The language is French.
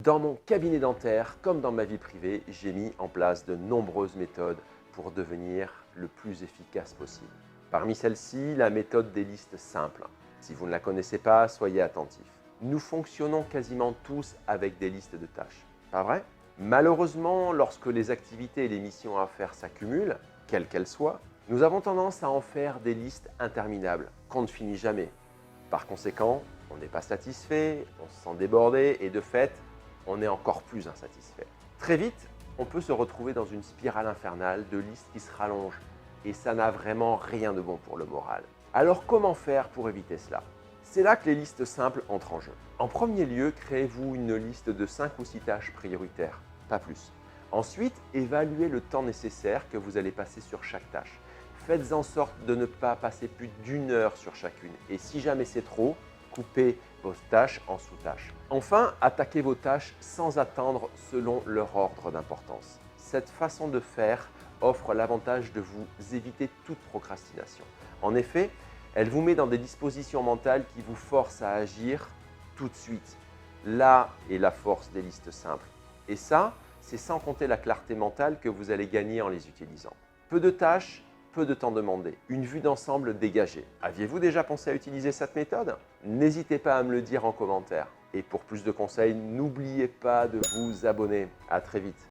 Dans mon cabinet dentaire, comme dans ma vie privée, j'ai mis en place de nombreuses méthodes pour devenir le plus efficace possible. Parmi celles-ci, la méthode des listes simples. Si vous ne la connaissez pas, soyez attentifs. Nous fonctionnons quasiment tous avec des listes de tâches, pas vrai? Malheureusement, lorsque les activités et les missions à faire s'accumulent, quelles qu'elles soient, nous avons tendance à en faire des listes interminables qu'on ne finit jamais. Par conséquent, on n'est pas satisfait, on se sent débordé et de fait, on est encore plus insatisfait. Très vite, on peut se retrouver dans une spirale infernale de listes qui se rallongent et ça n'a vraiment rien de bon pour le moral. Alors comment faire pour éviter cela? C'est là que les listes simples entrent en jeu. En premier lieu, créez-vous une liste de 5 ou 6 tâches prioritaires, pas plus. Ensuite, évaluez le temps nécessaire que vous allez passer sur chaque tâche. Faites en sorte de ne pas passer plus d'1 heure sur chacune et si jamais c'est trop, coupez vos tâches en sous-tâches. Enfin, attaquez vos tâches sans attendre selon leur ordre d'importance. Cette façon de faire offre l'avantage de vous éviter toute procrastination. En effet, elle vous met dans des dispositions mentales qui vous forcent à agir tout de suite. Là est la force des listes simples. Et ça, c'est sans compter la clarté mentale que vous allez gagner en les utilisant. Peu de tâches, peu de temps demandé, une vue d'ensemble dégagée. Aviez-vous déjà pensé à utiliser cette méthode? N'hésitez pas à me le dire en commentaire. Et pour plus de conseils, n'oubliez pas de vous abonner. À très vite.